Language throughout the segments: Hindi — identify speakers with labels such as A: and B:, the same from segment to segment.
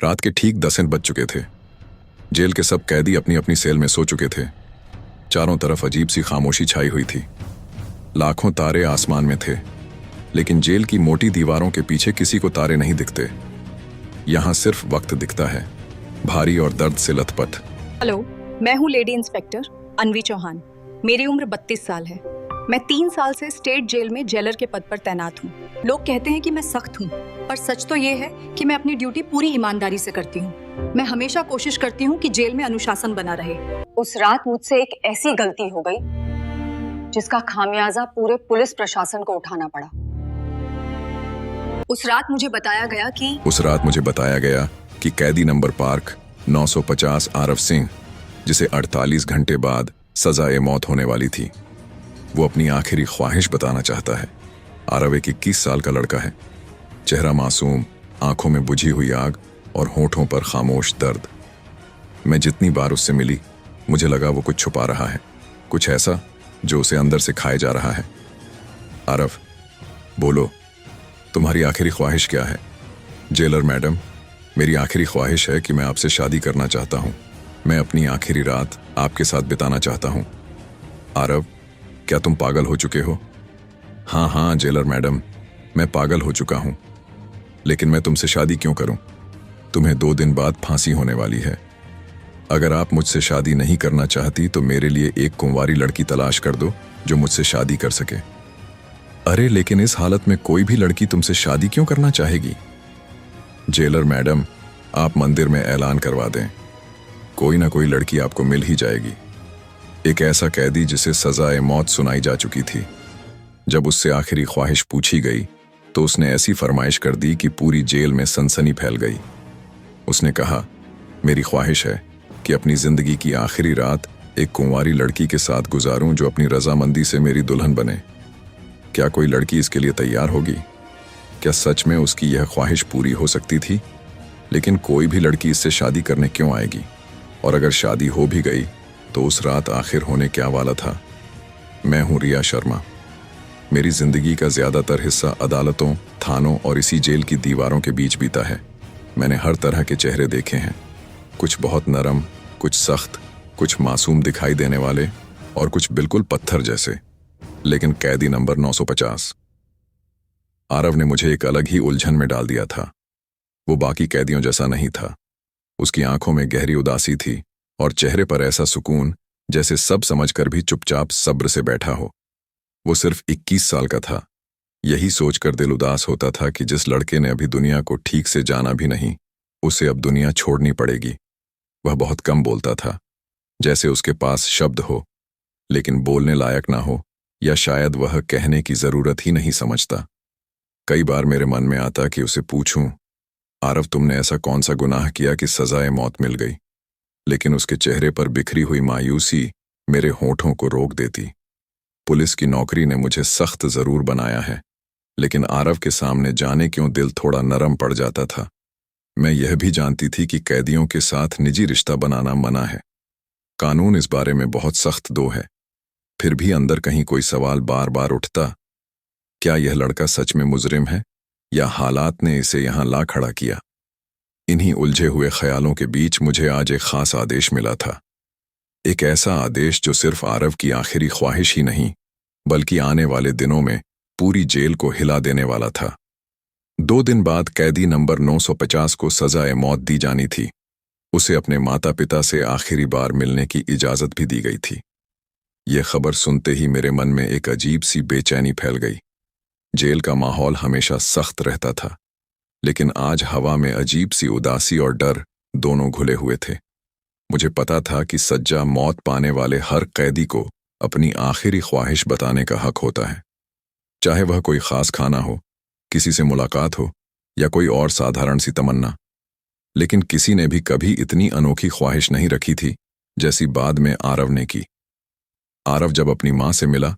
A: रात के ठीक 10 बज चुके थे। जेल के सब कैदी अपनी अपनी सेल में सो चुके थे। चारों तरफ अजीब सी खामोशी छाई हुई थी। लाखों तारे आसमान में थे, लेकिन जेल की मोटी दीवारों के पीछे किसी को तारे नहीं दिखते। यहां सिर्फ वक्त दिखता है, भारी और दर्द से लथपथ।
B: हेलो, मैं हूँ लेडी इंस्पेक्टर अनवी चौहान। मेरी उम्र 32 साल है। मैं 3 साल से स्टेट जेल में जेलर के पद पर तैनात हूँ। लोग कहते हैं कि मैं सख्त हूँ, पर सच तो ये है कि मैं अपनी ड्यूटी पूरी ईमानदारी से करती हूँ। मैं हमेशा कोशिश करती हूँ कि जेल में अनुशासन बना रहे। उस रात मुझसे एक ऐसी गलती हो गई जिसका खामियाजा पूरे पुलिस प्रशासन को उठाना पड़ा। उस रात मुझे बताया गया कि कैदी नंबर पार्क 950 आरव सिंह, जिसे 48 घंटे बाद सजाए मौत होने वाली थी, वो अपनी आखिरी ख्वाहिश बताना चाहता है। आरव एक 21 साल का लड़का है। चेहरा मासूम, आंखों में बुझी हुई आग और होठों पर खामोश दर्द। मैं जितनी बार उससे मिली, मुझे लगा वो कुछ छुपा रहा है, कुछ ऐसा जो उसे अंदर से खाए जा रहा है। आरव, बोलो, तुम्हारी आखिरी ख्वाहिश क्या है? जेलर मैडम, मेरी आखिरी ख्वाहिश है कि मैं आपसे शादी करना चाहता हूँ। मैं अपनी आखिरी रात आपके साथ बिताना चाहता हूँ। आरव, क्या तुम पागल हो चुके हो? हाँ जेलर मैडम, मैं पागल हो चुका हूँ, लेकिन मैं तुमसे शादी क्यों करूँ? तुम्हें 2 दिन बाद फांसी होने वाली है। अगर आप मुझसे शादी नहीं करना चाहती तो मेरे लिए एक कुंवारी लड़की तलाश कर दो जो मुझसे शादी कर सके। अरे लेकिन इस हालत में कोई भी लड़की तुमसे शादी क्यों करना चाहेगी? जेलर मैडम, आप मंदिर में ऐलान करवा दें, कोई ना कोई लड़की आपको मिल ही जाएगी। एक ऐसा कैदी जिसे सजाए मौत सुनाई जा चुकी थी। जब उससे आखिरी ख्वाहिश पूछी गई तो उसने ऐसी फरमाइश कर दी कि पूरी जेल में सनसनी फैल गई। उसने कहा, मेरी ख्वाहिश है कि अपनी जिंदगी की आखिरी रात एक कुंवारी लड़की के साथ गुजारूं जो अपनी रजामंदी से मेरी दुल्हन बने। क्या कोई लड़की इसके लिए तैयार होगी? क्या सच में उसकी यह ख्वाहिश पूरी हो सकती थी? लेकिन कोई भी लड़की इससे शादी करने क्यों आएगी? और अगर शादी हो भी गई तो उस रात आखिर होने क्या वाला था? मैं हूं रिया शर्मा। मेरी जिंदगी का ज्यादातर हिस्सा अदालतों, थानों और इसी जेल की दीवारों के बीच बीता है। मैंने हर तरह के चेहरे देखे हैं, कुछ बहुत नरम, कुछ सख्त, कुछ मासूम दिखाई देने वाले और कुछ बिल्कुल पत्थर जैसे। लेकिन कैदी नंबर 950 आरव ने मुझे एक अलग ही उलझन में डाल दिया था। वो बाकी कैदियों जैसा नहीं था। उसकी आंखों में गहरी उदासी थी और चेहरे पर ऐसा सुकून जैसे सब समझकर भी चुपचाप सब्र से बैठा हो। वो सिर्फ 21 साल का था। यही सोचकर दिल उदास होता था कि जिस लड़के ने अभी दुनिया को ठीक से जाना भी नहीं, उसे अब दुनिया छोड़नी पड़ेगी। वह बहुत कम बोलता था, जैसे उसके पास शब्द हो लेकिन बोलने लायक ना हो, या शायद वह कहने की जरूरत ही नहीं समझता। कई बार मेरे मन में आता कि उसे पूछूं, आरव, तुमने ऐसा कौन सा गुनाह किया कि सजाए मौत मिल गई? लेकिन उसके चेहरे पर बिखरी हुई मायूसी मेरे होठों को रोक देती। पुलिस की नौकरी ने मुझे सख्त जरूर बनाया है, लेकिन आरव के सामने जाने क्यों दिल थोड़ा नरम पड़ जाता था। मैं यह भी जानती थी कि कैदियों के साथ निजी रिश्ता बनाना मना है। कानून इस बारे में बहुत सख्त दो है। फिर भी अंदर कहीं कोई सवाल बार बार उठता, क्या यह लड़का सच में मुजरिम है या हालात ने इसे यहां ला खड़ा किया? इन्हीं उलझे हुए ख्यालों के बीच मुझे आज एक खास आदेश मिला था। एक ऐसा आदेश जो सिर्फ आरव की आखिरी ख्वाहिश ही नहीं, बल्कि आने वाले दिनों में पूरी जेल को हिला देने वाला था। 2 दिन बाद कैदी नंबर 950 को सजाए मौत दी जानी थी। उसे अपने माता पिता से आखिरी बार मिलने की इजाजत भी दी गई थी। यह खबर सुनते ही मेरे मन में एक अजीब सी बेचैनी फैल गई। जेल का माहौल हमेशा सख्त रहता था, लेकिन आज हवा में अजीब सी उदासी और डर दोनों घुले हुए थे। मुझे पता था कि सज्जा मौत पाने वाले हर कैदी को अपनी आखिरी ख्वाहिश बताने का हक होता है, चाहे वह कोई खास खाना हो, किसी से मुलाकात हो या कोई और साधारण सी तमन्ना। लेकिन किसी ने भी कभी इतनी अनोखी ख्वाहिश नहीं रखी थी जैसी बाद में आरव ने की। आरव जब अपनी मां से मिला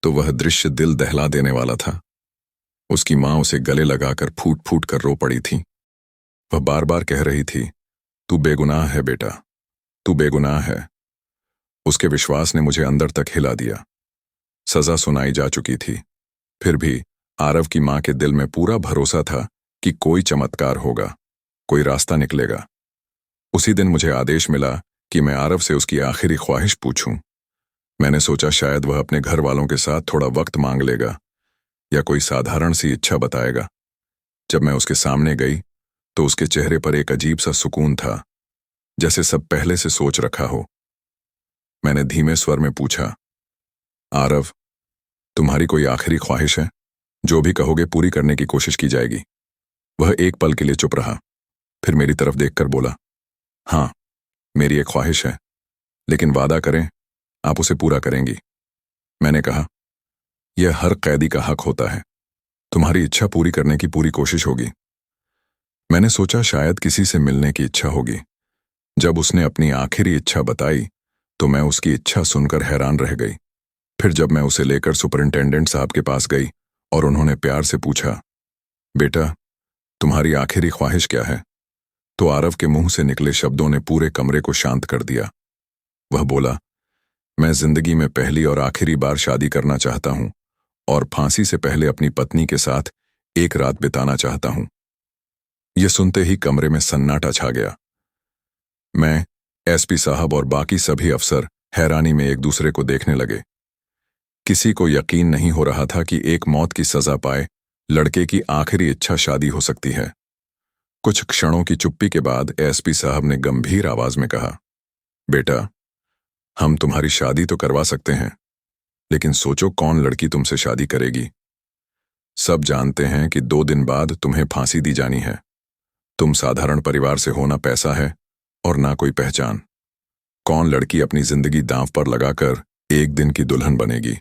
B: तो वह दृश्य दिल दहला देने वाला था। उसकी मां उसे गले लगाकर फूट फूट कर रो पड़ी थी। वह बार बार कह रही थी, तू बेगुनाह है बेटा, तू बेगुनाह है। उसके विश्वास ने मुझे अंदर तक हिला दिया। सजा सुनाई जा चुकी थी, फिर भी आरव की मां के दिल में पूरा भरोसा था कि कोई चमत्कार होगा।
A: कोई रास्ता निकलेगा। उसी दिन मुझे आदेश मिला कि मैं आरव से उसकी आखिरी ख्वाहिश पूछूं। मैंने सोचा शायद वह अपने घर वालों के साथ थोड़ा वक्त मांग लेगा या कोई साधारण सी इच्छा बताएगा। जब मैं उसके सामने गई तो उसके चेहरे पर एक अजीब सा सुकून था, जैसे सब पहले से सोच रखा हो। मैंने धीमे स्वर में पूछा, आरव, तुम्हारी कोई आखिरी ख्वाहिश है? जो भी कहोगे पूरी करने की कोशिश की जाएगी। वह एक पल के लिए चुप रहा, फिर मेरी तरफ देखकर बोला, हाँ, मेरी एक ख्वाहिश है, लेकिन वादा करें आप उसे पूरा करेंगी। मैंने कहा, यह हर कैदी का हक होता है। तुम्हारी इच्छा पूरी करने की पूरी कोशिश होगी। मैंने सोचा शायद किसी से मिलने की इच्छा होगी। जब उसने अपनी आखिरी इच्छा बताई तो मैं उसकी इच्छा सुनकर हैरान रह गई। फिर जब मैं उसे लेकर सुपरिंटेंडेंट साहब के पास गई और उन्होंने प्यार से पूछा, बेटा, तुम्हारी आखिरी ख्वाहिश क्या है? तो आरव के मुंह से निकले शब्दों ने पूरे कमरे को शांत कर दिया। वह बोला, मैं जिंदगी में पहली और आखिरी बार शादी करना चाहता हूं और फांसी से पहले अपनी पत्नी के साथ एक रात बिताना चाहता हूं। यह सुनते ही कमरे में सन्नाटा छा गया। मैं, एसपी साहब और बाकी सभी अफसर हैरानी में एक दूसरे को देखने लगे। किसी को यकीन नहीं हो रहा था कि एक मौत की सजा पाए लड़के की आखिरी इच्छा शादी हो सकती है। कुछ क्षणों की चुप्पी के बाद एसपी साहब ने गंभीर आवाज में कहा, बेटा, हम तुम्हारी शादी तो करवा सकते हैं, लेकिन सोचो कौन लड़की तुमसे शादी करेगी। सब जानते हैं कि 2 दिन बाद तुम्हें फांसी दी जानी है। तुम साधारण परिवार से हो, ना पैसा है और ना कोई पहचान। कौन लड़की अपनी जिंदगी दांव पर लगाकर एक दिन की दुल्हन बनेगी?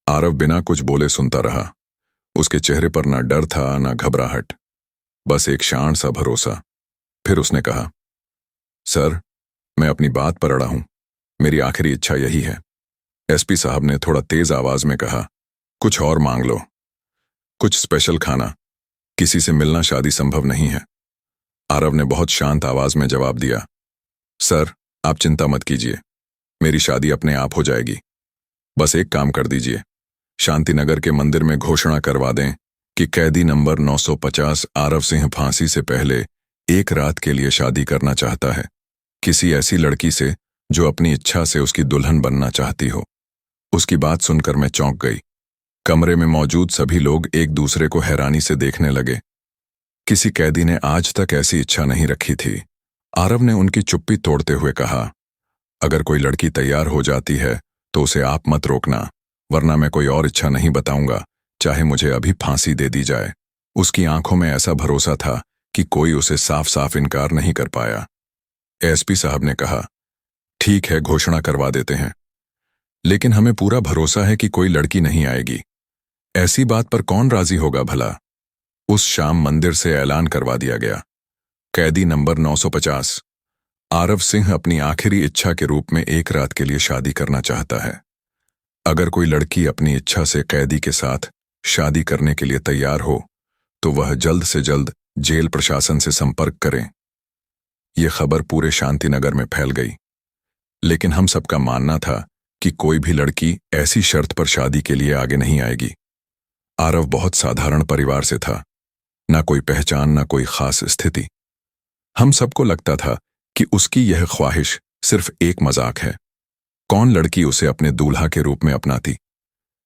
A: आरव बिना कुछ बोले सुनता रहा। उसके चेहरे पर ना डर था ना घबराहट, बस एक शांत सा भरोसा। फिर उसने कहा, सर, मैं अपनी बात पर अड़ा हूं। मेरी आखिरी इच्छा यही है। एसपी साहब ने थोड़ा तेज आवाज में कहा, कुछ और मांग लो, कुछ स्पेशल खाना। किसी से मिलना शादी संभव नहीं है। आरव ने बहुत शांत आवाज में जवाब दिया, सर, आप चिंता मत कीजिए, मेरी शादी अपने आप हो जाएगी। बस एक काम कर दीजिए, शांतिनगर के मंदिर में घोषणा करवा दें कि कैदी नंबर 950 आरव सिंह फांसी से पहले एक रात के लिए शादी करना चाहता है, किसी ऐसी लड़की से जो अपनी इच्छा से उसकी दुल्हन बनना चाहती हो। उसकी बात सुनकर मैं चौंक गई। कमरे में मौजूद सभी लोग एक दूसरे को हैरानी से देखने लगे। किसी कैदी ने आज तक ऐसी इच्छा नहीं रखी थी। आरव ने उनकी चुप्पी तोड़ते हुए कहा, अगर कोई लड़की तैयार हो जाती है तो उसे आप मत रोकना, वरना मैं कोई और इच्छा नहीं बताऊंगा, चाहे मुझे अभी फांसी दे दी जाए। उसकी आंखों में ऐसा भरोसा था कि कोई उसे साफ साफ इनकार नहीं कर पाया। एसपी साहब ने कहा, ठीक है, घोषणा करवा देते हैं, लेकिन हमें पूरा भरोसा है कि कोई लड़की नहीं आएगी। ऐसी बात पर कौन राजी होगा भला? उस शाम मंदिर से ऐलान करवा दिया गया, कैदी नंबर 950 आरव सिंह अपनी आखिरी इच्छा के रूप में एक रात के लिए शादी करना चाहता है। अगर कोई लड़की अपनी इच्छा से कैदी के साथ शादी करने के लिए तैयार हो तो वह जल्द से जल्द जेल प्रशासन से संपर्क करें। यह खबर पूरे शांतिनगर में फैल गई, लेकिन हम सबका मानना था कि कोई भी लड़की ऐसी शर्त पर शादी के लिए आगे नहीं आएगी। आरव बहुत साधारण परिवार से था, ना कोई पहचान, ना कोई खास स्थिति। हम सबको लगता था कि उसकी यह ख्वाहिश सिर्फ एक मजाक है। कौन लड़की उसे अपने दूल्हा के रूप में अपनाती?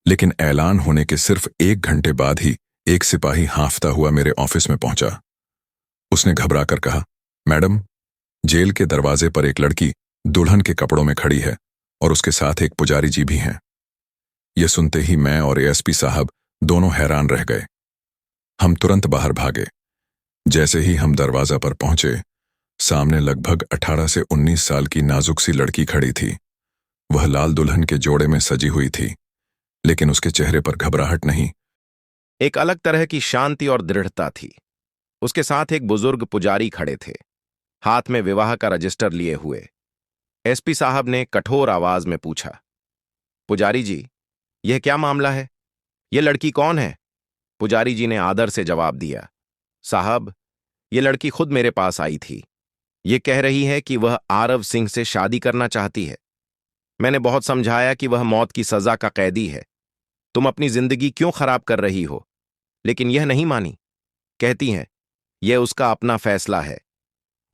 A: लेकिन ऐलान होने के सिर्फ 1 घंटे बाद ही एक सिपाही हांफता हुआ मेरे ऑफिस में पहुंचा। उसने घबराकर कहा, मैडम, जेल के दरवाजे पर एक लड़की दुल्हन के कपड़ों में खड़ी है और उसके साथ एक पुजारी जी भी हैं। यह सुनते ही मैं और एएसपी साहब दोनों हैरान रह गए। हम तुरंत बाहर भागे। जैसे ही हम दरवाजा पर पहुंचे, सामने लगभग 18 से 19 साल की नाजुक सी लड़की खड़ी थी। वह लाल दुल्हन के जोड़े में सजी हुई थी, लेकिन उसके चेहरे पर घबराहट नहीं,
C: एक अलग तरह की शांति और दृढ़ता थी। उसके साथ एक बुजुर्ग पुजारी खड़े थे, हाथ में विवाह का रजिस्टर लिए हुए। एसपी साहब ने कठोर आवाज में पूछा, पुजारी जी, यह क्या मामला है? यह लड़की कौन है? पुजारी जी ने आदर से जवाब दिया, साहब, यह लड़की खुद मेरे पास आई थी। यह कह रही है कि वह आरव सिंह से शादी करना चाहती है। मैंने बहुत समझाया कि वह मौत की सजा का कैदी है, तुम अपनी जिंदगी क्यों खराब कर रही हो, लेकिन यह नहीं मानी। कहती हैं, यह उसका अपना फैसला है,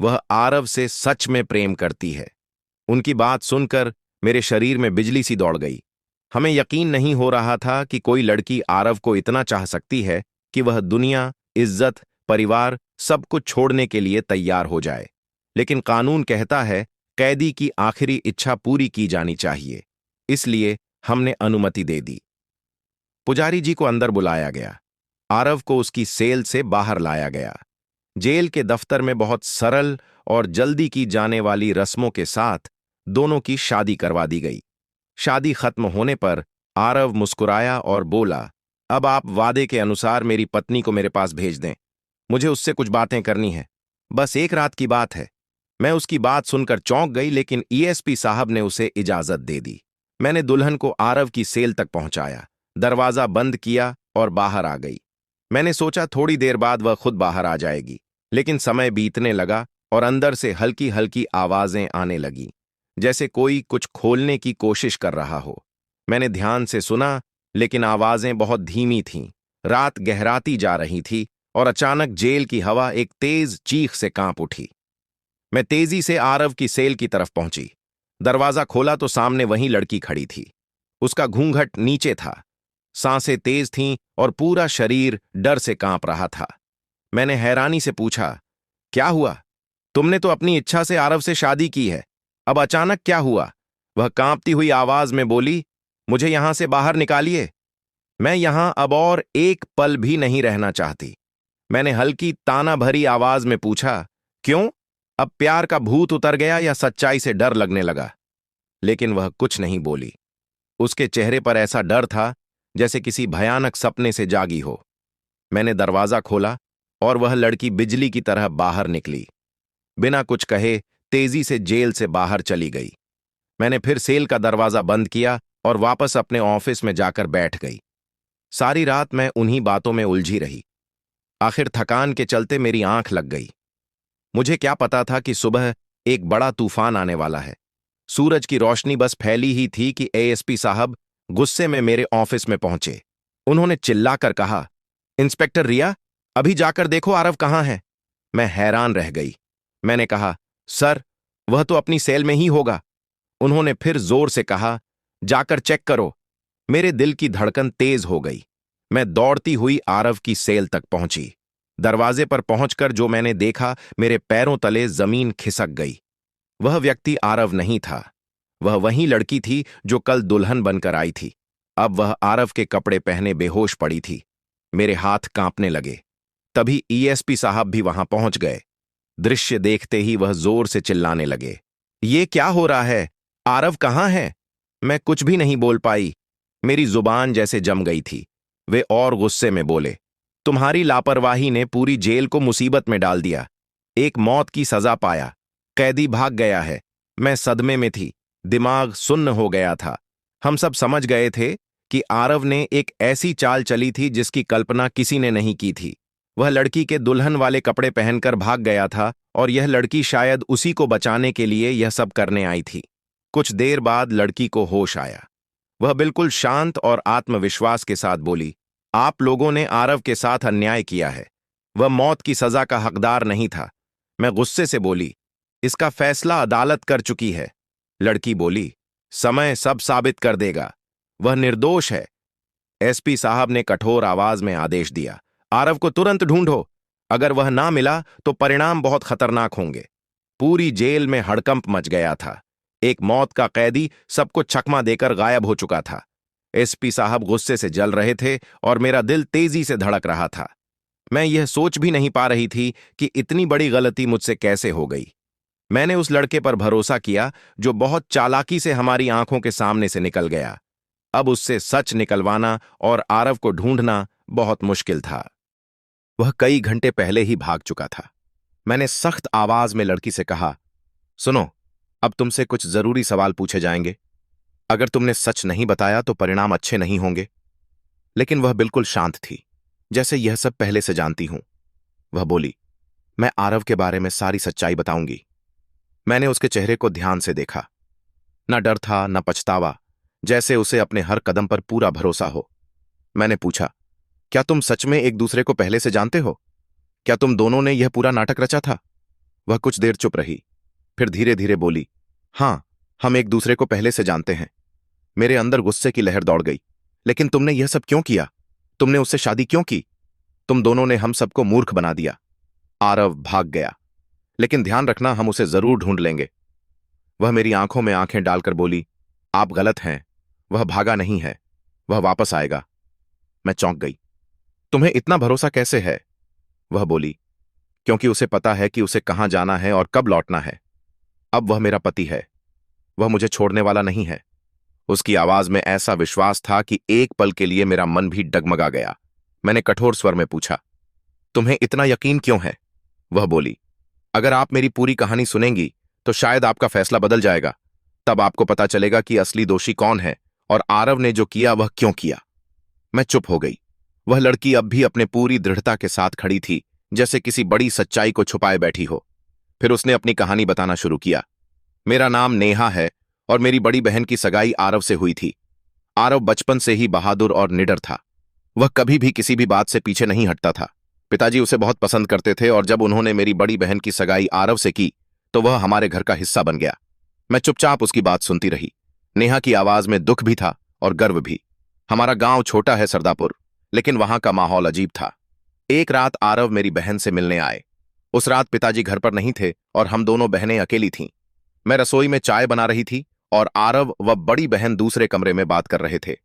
C: वह आरव से सच में प्रेम करती है। उनकी बात सुनकर मेरे शरीर में बिजली सी दौड़ गई। हमें यकीन नहीं हो रहा था कि कोई लड़की आरव को इतना चाह सकती है कि वह दुनिया, इज्जत, परिवार सब कुछ छोड़ने के लिए तैयार हो जाए। लेकिन कानून कहता है कैदी की आखिरी इच्छा पूरी की जानी चाहिए, इसलिए हमने अनुमति दे दी। पुजारी जी को अंदर बुलाया गया। आरव को उसकी सेल से बाहर लाया गया। जेल के दफ्तर में बहुत सरल और जल्दी की जाने वाली रस्मों के साथ दोनों की शादी करवा दी गई। शादी खत्म होने पर आरव मुस्कुराया और बोला, अब आप वादे के अनुसार मेरी पत्नी को मेरे पास भेज दें। मुझे उससे कुछ बातें करनी है, बस एक रात की बात है। मैं उसकी बात सुनकर चौंक गई, लेकिन ईएसपी साहब ने उसे इजाजत दे दी। मैंने दुल्हन को आरव की सेल तक पहुंचाया, दरवाजा बंद किया और बाहर आ गई। मैंने सोचा थोड़ी देर बाद वह खुद बाहर आ जाएगी, लेकिन समय बीतने लगा और अंदर से हल्की हल्की आवाजें आने लगीं, जैसे कोई कुछ खोलने की कोशिश कर रहा हो। मैंने ध्यान से सुना, लेकिन आवाजें बहुत धीमी थीं। रात गहराती जा रही थी और अचानक जेल की हवा एक तेज चीख से कांप उठी। मैं तेजी से आरव की सेल की तरफ पहुंची। दरवाजा खोला तो सामने वही लड़की खड़ी थी। उसका घूंघट नीचे था, सांसें तेज थीं और पूरा शरीर डर से कांप रहा था। मैंने हैरानी से पूछा, क्या हुआ? तुमने तो अपनी इच्छा से आरव से शादी की है, अब अचानक क्या हुआ? वह कांपती हुई आवाज में बोली, मुझे यहां से बाहर निकालिए। मैं यहां अब और एक पल भी नहीं रहना चाहती। मैंने हल्की ताना भरी आवाज में पूछा, क्यों? अब प्यार का भूत उतर गया या सच्चाई से डर लगने लगा? लेकिन वह कुछ नहीं बोली। उसके चेहरे पर ऐसा डर था जैसे किसी भयानक सपने से जागी हो। मैंने दरवाजा खोला और वह लड़की बिजली की तरह बाहर निकली। बिना कुछ कहे तेजी से जेल से बाहर चली गई। मैंने फिर सेल का दरवाजा बंद किया और वापस अपने ऑफिस में जाकर बैठ गई। सारी रात मैं उन्हीं बातों में उलझी रही। आखिर थकान के चलते मेरी आंख लग गई। मुझे क्या पता था कि सुबह एक बड़ा तूफान आने वाला है। सूरज की रोशनी बस फैली ही थी कि एएसपी साहब गुस्से में मेरे ऑफिस में पहुंचे। उन्होंने चिल्लाकर कहा, इंस्पेक्टर रिया, अभी जाकर देखो आरव कहां है। मैं हैरान रह गई। मैंने कहा, सर, वह तो अपनी सेल में ही होगा। उन्होंने फिर जोर से कहा, जाकर चेक करो। मेरे दिल की धड़कन तेज हो गई। मैं दौड़ती हुई आरव की सेल तक पहुंची। दरवाजे पर पहुंचकर जो मैंने देखा, मेरे पैरों तले जमीन खिसक गई। वह व्यक्ति आरव नहीं था। वह वही लड़की थी जो कल दुल्हन बनकर आई थी। अब वह आरव के कपड़े पहने बेहोश पड़ी थी। मेरे हाथ कांपने लगे। तभी ईएसपी साहब भी वहां पहुंच गए। दृश्य देखते ही वह जोर से चिल्लाने लगे, ये क्या हो रहा है? आरव कहां है? मैं कुछ भी नहीं बोल पाई। मेरी जुबान जैसे जम गई थी। वे और गुस्से में बोले, तुम्हारी लापरवाही ने पूरी जेल को मुसीबत में डाल दिया। एक मौत की सजा पाया, कैदी भाग गया है। मैं सदमे में थी, दिमाग सुन्न हो गया था। हम सब समझ गए थे कि आरव ने एक ऐसी चाल चली थी जिसकी कल्पना किसी ने नहीं की थी। वह लड़की के दुल्हन वाले कपड़े पहनकर भाग गया था और यह लड़की शायद उसी को बचाने के लिए यह सब करने आई थी। कुछ देर बाद लड़की को होश आया। वह बिल्कुल शांत और आत्मविश्वास के साथ बोली, आप लोगों ने आरव के साथ अन्याय किया है। वह मौत की सजा का हकदार नहीं था। मैं गुस्से से बोली, इसका फैसला अदालत कर चुकी है। लड़की बोली, समय सब साबित कर देगा। वह निर्दोष है। एसपी साहब ने कठोर आवाज में आदेश दिया, आरव को तुरंत ढूंढो। अगर वह ना मिला तो परिणाम बहुत खतरनाक होंगे। पूरी जेल में हड़कंप मच गया था। एक मौत का कैदी सबको चकमा देकर गायब हो चुका था। एसपी साहब गुस्से से जल रहे थे और मेरा दिल तेजी से धड़क रहा था। मैं यह सोच भी नहीं पा रही थी कि इतनी बड़ी गलती मुझसे कैसे हो गई। मैंने उस लड़के पर भरोसा किया जो बहुत चालाकी से हमारी आंखों के सामने से निकल गया। अब उससे सच निकलवाना और आरव को ढूंढना बहुत मुश्किल था। वह कई घंटे पहले ही भाग चुका था। मैंने सख्त आवाज में लड़की से कहा, सुनो, अब तुमसे कुछ जरूरी सवाल पूछे जाएंगे। अगर तुमने सच नहीं बताया तो परिणाम अच्छे नहीं होंगे। लेकिन वह बिल्कुल शांत थी, जैसे यह सब पहले से जानती हूं। वह बोली, मैं आरव के बारे में सारी सच्चाई बताऊंगी। मैंने उसके चेहरे को ध्यान से देखा। न डर था न पछतावा, जैसे उसे अपने हर कदम पर पूरा भरोसा हो। मैंने पूछा, क्या तुम सच में एक दूसरे को पहले से जानते हो? क्या तुम दोनों ने यह पूरा नाटक रचा था? वह कुछ देर चुप रही, फिर धीरे धीरे बोली, हाँ, हम एक दूसरे को पहले से जानते हैं। मेरे अंदर गुस्से की लहर दौड़ गई। लेकिन तुमने यह सब क्यों किया? तुमने उससे शादी क्यों की? तुम दोनों ने हम सबको मूर्ख बना दिया। आरव भाग गया, लेकिन ध्यान रखना, हम उसे जरूर ढूंढ लेंगे। वह मेरी आंखों में आंखें डालकर बोली, आप गलत हैं, वह भागा नहीं है, वह वापस आएगा। मैं चौंक गई। तुम्हें इतना भरोसा कैसे है? वह बोली, क्योंकि उसे पता है कि उसे कहां जाना है और कब लौटना है। अब वह मेरा पति है, वह मुझे छोड़ने वाला नहीं है। उसकी आवाज में ऐसा विश्वास था कि एक पल के लिए मेरा मन भी डगमगा गया। मैंने कठोर स्वर में पूछा, तुम्हें इतना यकीन क्यों है? वह बोली, अगर आप मेरी पूरी कहानी सुनेंगी तो शायद आपका फैसला बदल जाएगा। तब आपको पता चलेगा कि असली दोषी कौन है और आरव ने जो किया वह क्यों किया। मैं चुप हो गई। वह लड़की अब भी अपने पूरी दृढ़ता के साथ खड़ी थी, जैसे किसी बड़ी सच्चाई को छुपाए बैठी हो। फिर उसने अपनी कहानी बताना शुरू किया। मेरा नाम नेहा है और मेरी बड़ी बहन की सगाई आरव से हुई थी। आरव बचपन से ही बहादुर और निडर था। वह कभी भी किसी भी बात से पीछे नहीं हटता था। पिताजी उसे बहुत पसंद करते थे और जब उन्होंने मेरी बड़ी बहन की सगाई आरव से की तो वह हमारे घर का हिस्सा बन गया। मैं चुपचाप उसकी बात सुनती रही। नेहा की आवाज में दुख भी था और गर्व भी। हमारा गांव छोटा है सरदापुर, लेकिन वहां का माहौल अजीब था। एक रात आरव मेरी बहन से मिलने आए। उस रात पिताजी घर पर नहीं थे और हम दोनों बहनें अकेली थीं। मैं रसोई में चाय बना रही थी और आरव व बड़ी बहन दूसरे कमरे में बात कर रहे थे।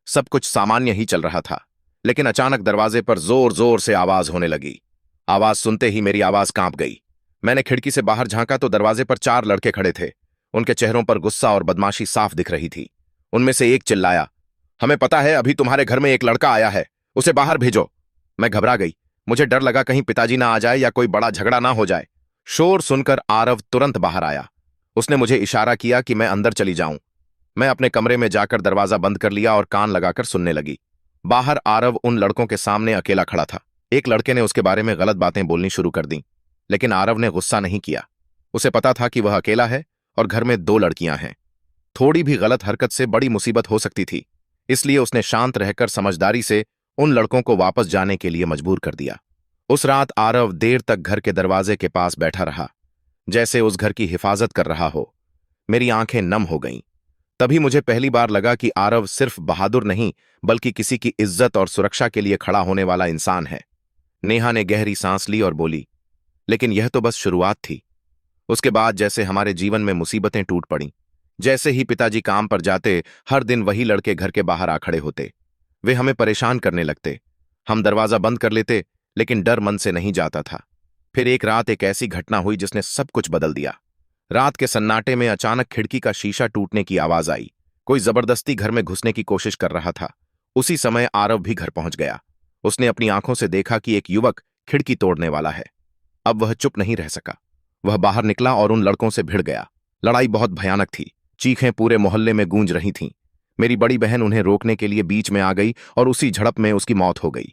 C: सब कुछ सामान्य ही चल रहा था, लेकिन अचानक दरवाजे पर जोर जोर से आवाज होने लगी। आवाज सुनते ही मेरी आवाज कांप गई। मैंने खिड़की से बाहर झांका तो दरवाजे पर 4 लड़के खड़े थे। उनके चेहरों पर गुस्सा और बदमाशी साफ दिख रही थी। उनमें से एक चिल्लाया, हमें पता है, अभी तुम्हारे घर में एक लड़का आया है, उसे बाहर भेजो। मैं घबरा गई। मुझे डर लगा कहीं पिताजी ना आ जाए या कोई बड़ा झगड़ा ना हो जाए। शोर सुनकर आरव तुरंत बाहर आया। उसने मुझे इशारा किया कि मैं अंदर चली जाऊं। मैं अपने कमरे में जाकर दरवाजा बंद कर लिया और कान लगाकर सुनने लगी। बाहर आरव उन लड़कों के सामने अकेला खड़ा था। एक लड़के ने उसके बारे में गलत बातें बोलनी शुरू कर दी, लेकिन आरव ने गुस्सा नहीं किया। उसे पता था कि वह अकेला है और घर में 2 लड़कियां हैं। थोड़ी भी गलत हरकत से बड़ी मुसीबत हो सकती थी, इसलिए उसने शांत रहकर समझदारी से उन लड़कों को वापस जाने के लिए मजबूर कर दिया। उस रात आरव देर तक घर के दरवाजे के पास बैठा रहा, जैसे उस घर की हिफाजत कर रहा हो। मेरी आंखें नम हो गईं। तभी मुझे पहली बार लगा कि आरव सिर्फ बहादुर नहीं, बल्कि किसी की इज्जत और सुरक्षा के लिए खड़ा होने वाला इंसान है। नेहा ने गहरी सांस ली और बोली, लेकिन यह तो बस शुरुआत थी। उसके बाद जैसे हमारे जीवन में मुसीबतें टूट पड़ीं। जैसे ही पिताजी काम पर जाते, हर दिन वही लड़के घर के बाहर आ खड़े होते। वे हमें परेशान करने लगते। हम दरवाजा बंद कर लेते, लेकिन डर मन से नहीं जाता था। फिर एक रात एक ऐसी घटना हुई जिसने सब कुछ बदल दिया। रात के सन्नाटे में अचानक खिड़की का शीशा टूटने की आवाज आई। कोई जबरदस्ती घर में घुसने की कोशिश कर रहा था। उसी समय आरव भी घर पहुंच गया। उसने अपनी आंखों से देखा कि एक युवक खिड़की तोड़ने वाला है। अब वह चुप नहीं रह सका। वह बाहर निकला और उन लड़कों से भिड़ गया। लड़ाई बहुत भयानक थी। चीखें पूरे मोहल्ले में गूंज रही थीं। मेरी बड़ी बहन उन्हें रोकने के लिए बीच में आ गई और उसी झड़प में उसकी मौत हो गई।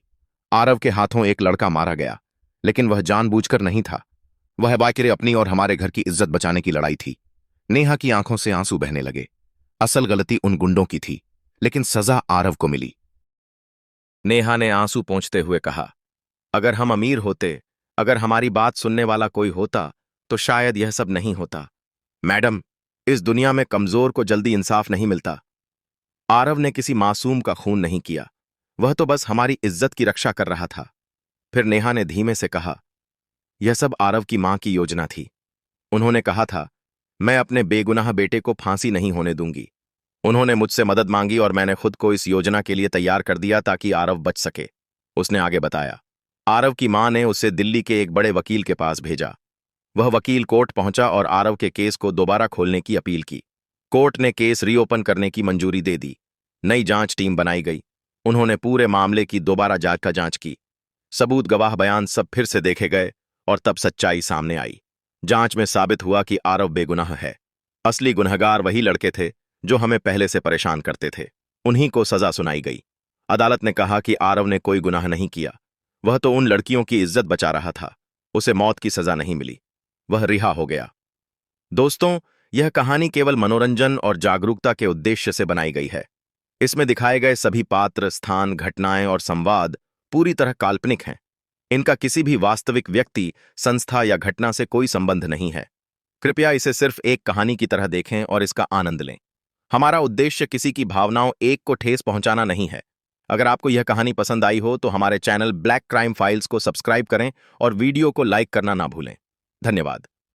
C: आरव के हाथों एक लड़का मारा गया, लेकिन वह जानबूझकर नहीं था। वह बाकिरे अपनी और हमारे घर की इज्जत बचाने की लड़ाई थी। नेहा की आंखों से आंसू बहने लगे। असल गलती उन गुंडों की थी, लेकिन सजा आरव को मिली। नेहा ने आंसू पोंछते हुए कहा, अगर हम अमीर होते, अगर हमारी बात सुनने वाला कोई होता, तो शायद यह सब नहीं होता। मैडम, इस दुनिया में कमजोर को जल्दी इंसाफ नहीं मिलता। आरव ने किसी मासूम का खून नहीं किया, वह तो बस हमारी इज्जत की रक्षा कर रहा था। फिर नेहा ने धीमे से कहा, यह सब आरव की मां की योजना थी। उन्होंने कहा था, मैं अपने बेगुनाह बेटे को फांसी नहीं होने दूंगी। उन्होंने मुझसे मदद मांगी और मैंने खुद को इस योजना के लिए तैयार कर दिया ताकि आरव बच सके। उसने आगे बताया, आरव की मां ने उसे दिल्ली के एक बड़े वकील के पास भेजा। वह वकील कोर्ट पहुंचा और आरव के केस को दोबारा खोलने की अपील की। कोर्ट ने केस रीओपन करने की मंजूरी दे दी। नई जांच टीम बनाई गई। उन्होंने पूरे मामले की दोबारा जांच की। सबूत, गवाह बयान सब फिर से देखे गए और तब सच्चाई सामने आई। जांच में साबित हुआ कि आरव बेगुनाह है। असली गुनहगार वही लड़के थे जो हमें पहले से परेशान करते थे। उन्हीं को सजा सुनाई गई। अदालत ने कहा कि आरव ने कोई गुनाह नहीं किया। वह तो उन लड़कियों की इज्जत बचा रहा था। उसे मौत की सजा नहीं मिली। वह रिहा हो गया। दोस्तों, यह कहानी केवल मनोरंजन और जागरूकता के उद्देश्य से बनाई गई है। इसमें दिखाए गए सभी पात्र, स्थान, घटनाएं और संवाद पूरी तरह काल्पनिक हैं। इनका किसी भी वास्तविक व्यक्ति, संस्था या घटना से कोई संबंध नहीं है। कृपया इसे सिर्फ एक कहानी की तरह देखें और इसका आनंद लें। हमारा उद्देश्य किसी की भावनाओं एक को ठेस पहुंचाना नहीं है। अगर आपको यह कहानी पसंद आई हो तो हमारे चैनल ब्लैक क्राइम फाइल्स को सब्सक्राइब करें और वीडियो को लाइक करना ना भूलें। धन्यवाद।